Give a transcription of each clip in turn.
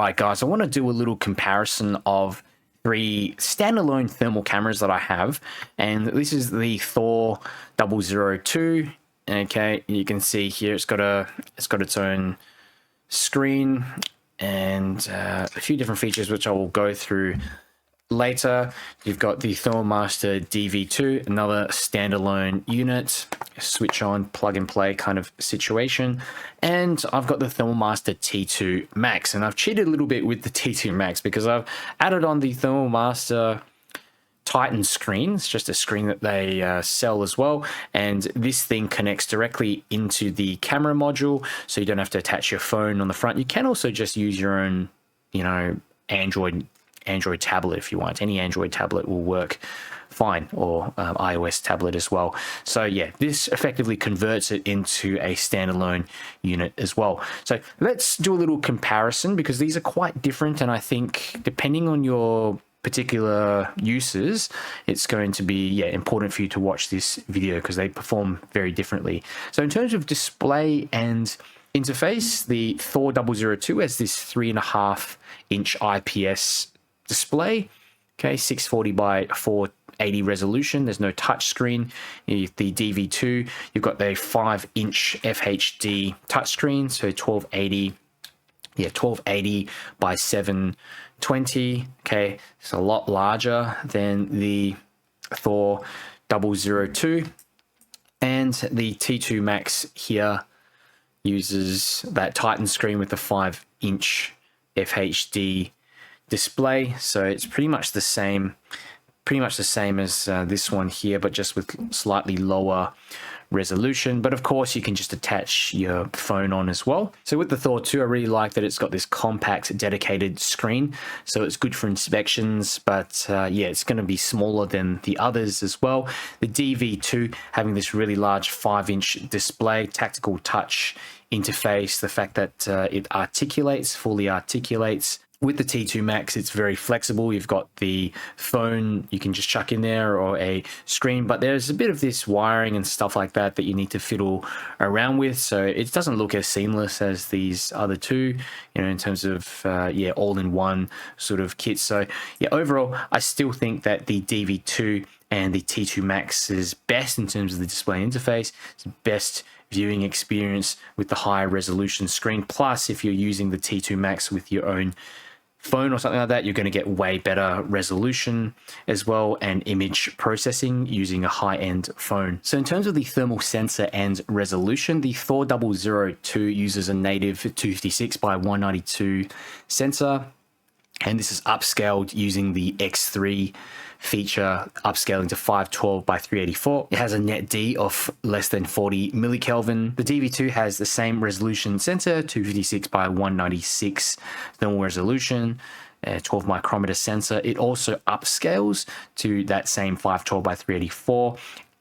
right, guys, I want to do a little comparison of three standalone thermal cameras that I have, and this is the Thor 002. Okay, you can see here it's got its own screen and a few different features which I will go through later. You've got the ThermalMaster DV2, another standalone unit, switch on, plug and play kind of situation. And I've got the ThermalMaster T2 Max, and I've cheated a little bit with the T2 Max because I've added on the ThermalMaster Titan screen. It's just a screen that they sell as well, and this thing connects directly into the camera module, so you don't have to attach your phone on the front. You can also just use your own, Android tablet if you want. Any Android tablet will work fine, or iOS tablet as well. So yeah, this effectively converts it into a standalone unit as well. So let's do a little comparison because these are quite different, and I think depending on your particular uses, it's going to be important for you to watch this video because they perform very differently. So in terms of display and interface, the Thor 002 has this 3.5-inch IPS display, okay, 640 by 480 resolution. There's no touch screen. The DV2, you've got the 5-inch FHD touchscreen, so 1280 by 720. Okay, it's a lot larger than the Thor 002, and the T2 Max here uses that Titan screen with the 5-inch FHD display, so it's pretty much the same as this one here, but just with slightly lower resolution. But of course you can just attach your phone on as well. So with the Thor 2, I really like that it's got this compact dedicated screen, so it's good for inspections, but it's going to be smaller than the others as well. The DV2 having this really large 5-inch display, tactical touch interface, the fact that it fully articulates. With the T2 Max, it's very flexible. You've got the phone you can just chuck in there, or a screen, but there's a bit of this wiring and stuff like that you need to fiddle around with, so it doesn't look as seamless as these other two, in terms of all-in-one sort of kit. So yeah, overall I still think that the DV2 and the T2 Max is best in terms of the display interface. It's the best viewing experience with the higher resolution screen. Plus, if you're using the T2 Max with your own phone or something like that, you're going to get way better resolution as well, and image processing using a high-end phone. So in terms of the thermal sensor and resolution, the Thor 002 uses a native 256 by 192 sensor, and this is upscaled using the X3 feature, upscaling to 512 by 384. It has a net D of less than 40 millikelvin. The DV2 has the same resolution sensor, 256 by 196 thermal resolution, 12 micrometer sensor. It also upscales to that same 512 by 384,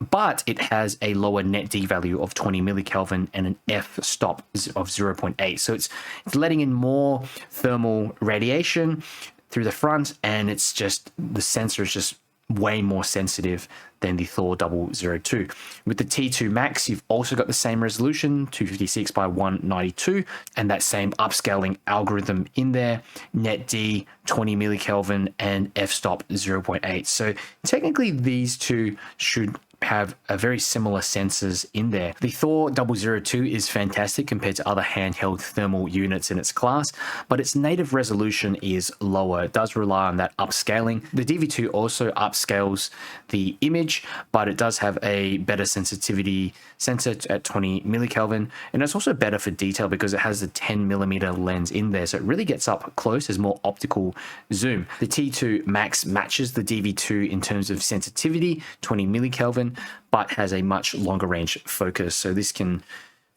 but it has a lower net D value of 20 millikelvin and an f-stop of 0.8. So it's letting in more thermal radiation through the front, and it's just, the sensor is just way more sensitive than the Thor 002. With the T2 Max, you've also got the same resolution, 256 by 192, and that same upscaling algorithm in there, net D 20 millikelvin and f-stop 0.8. So technically these two should have a very similar sensors in there. The Thor 002 is fantastic compared to other handheld thermal units in its class, but its native resolution is lower. It does rely on that upscaling. The DV2 also upscales the image, but it does have a better sensitivity sensor at 20 millikelvin, and it's also better for detail because it has a 10mm lens in there, so it really gets up close. There's more optical zoom. The T2 Max matches the DV2 in terms of sensitivity, 20 millikelvin, but has a much longer range focus. So this can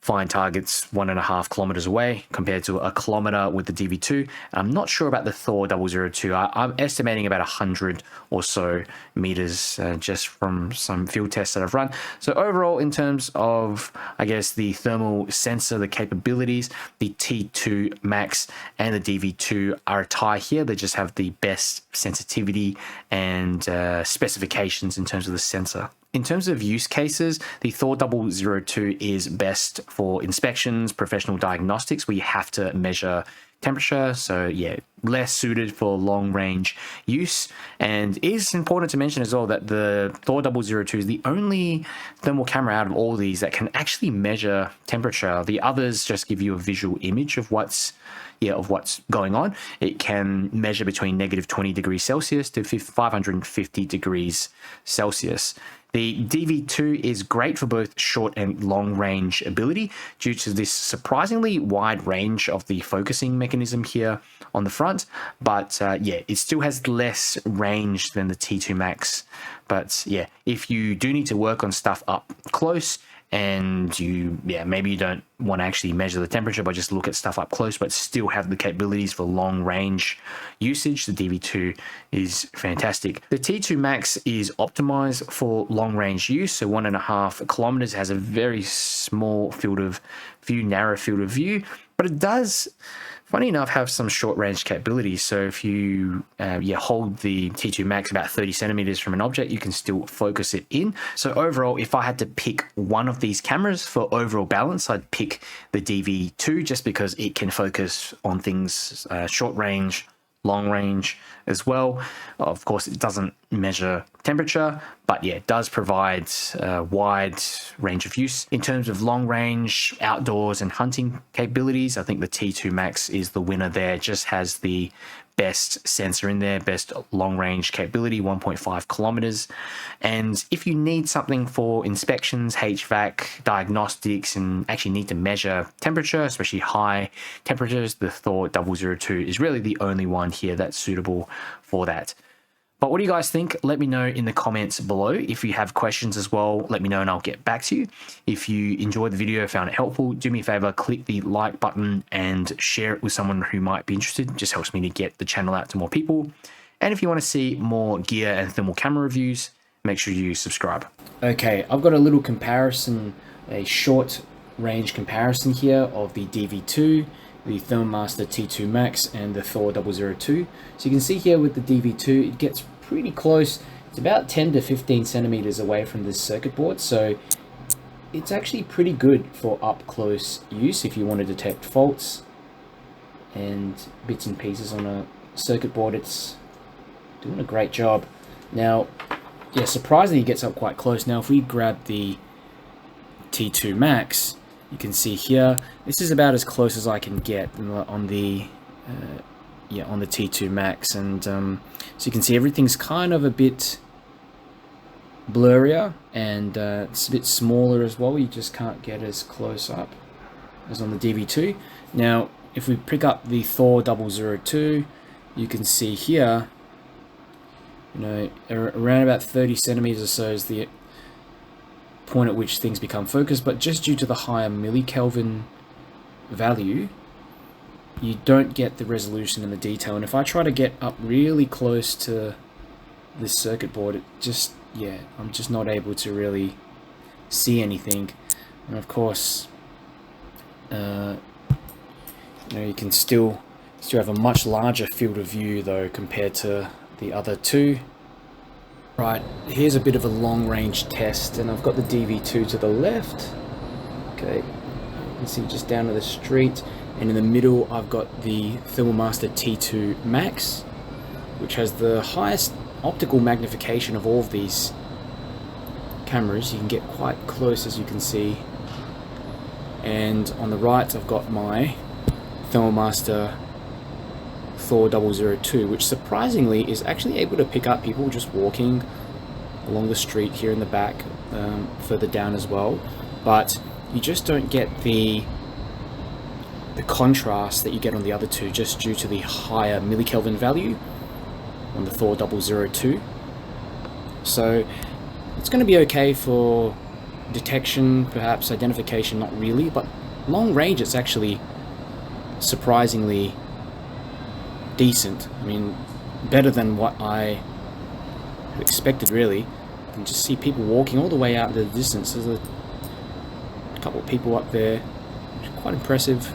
find targets 1.5 kilometers away compared to a kilometer with the DV2. I'm not sure about the Thor 002. I'm estimating about 100 or so meters just from some field tests that I've run. So overall, in terms of, I guess, the thermal sensor, the capabilities, the T2 Max and the DV2 are a tie here. They just have the best sensitivity and specifications in terms of the sensor. In terms of use cases, the Thor 002 is best for inspections, professional diagnostics, where you have to measure temperature. So yeah, less suited for long range use. And it is important to mention as well that the Thor 002 is the only thermal camera out of all these that can actually measure temperature. The others just give you a visual image of what's going on. It can measure between negative 20 degrees Celsius to 550 degrees Celsius. The DV2 is great for both short and long range ability due to this surprisingly wide range of the focusing mechanism here on the front. But yeah, it still has less range than the T2 Max. But yeah, if you do need to work on stuff up close, and maybe you don't want to actually measure the temperature but just look at stuff up close but still have the capabilities for long range usage, the DV2 is fantastic. The T2 Max is optimized for long range use, so 1.5 kilometers, has a very small field of view, narrow field of view, but it does, funny enough, have some short range capabilities. So if you hold the T2 Max about 30 centimeters from an object, you can still focus it in. So overall, if I had to pick one of these cameras for overall balance, I'd pick the DV2 just because it can focus on things short range, long range as well. Of course, it doesn't measure temperature, but yeah, it does provide a wide range of use. In terms of long range, outdoors and hunting capabilities, I think the T2 Max is the winner there. It just has the best sensor in there, best long range capability, 1.5 kilometers. And if you need something for inspections, HVAC, diagnostics, and actually need to measure temperature, especially high temperatures, the Thor 002 is really the only one here that's suitable for that. But what do you guys think? Let me know in the comments below. If you have questions as well, let me know and I'll get back to you. If you enjoyed the video, found it helpful, do me a favor, click the like button and share it with someone who might be interested. It just helps me to get the channel out to more people. And if you want to see more gear and thermal camera reviews, make sure you subscribe. Okay, I've got a little comparison, a short range comparison here of the DV2, the ThermoMaster T2 Max and the Thor 002. So you can see here with the DV2, it gets pretty close. It's about 10 to 15 centimeters away from this circuit board. So it's actually pretty good for up close use if you want to detect faults and bits and pieces on a circuit board. It's doing a great job. Now, yeah, surprisingly it gets up quite close. Now, if we grab the T2 Max, you can see here, this is about as close as I can get on the T2 Max, and so you can see everything's kind of a bit blurrier, and it's a bit smaller as well. You just can't get as close up as on the DV2. Now, if we pick up the Thor 002, you can see here, around about 30 centimeters or so is the point at which things become focused, but just due to the higher millikelvin value, you don't get the resolution and the detail. And if I try to get up really close to this circuit board, I'm just not able to really see anything. And of course, you can still have a much larger field of view though compared to the other two. Right, here's a bit of a long-range test, and I've got the DV2 to the left. Okay, you can see just down to the street, and in the middle I've got the ThermoMaster T2 Max, which has the highest optical magnification of all of these cameras. You can get quite close, as you can see. And on the right I've got my ThermoMaster Thor 002, which surprisingly is actually able to pick up people just walking along the street here in the back, further down as well, but you just don't get the contrast that you get on the other two just due to the higher millikelvin value on the Thor 002. So it's going to be okay for detection, perhaps identification, not really, but long range it's actually surprisingly decent. I mean, better than what I expected, really. You can just see people walking all the way out into the distance. There's a couple of people up there, which is quite impressive.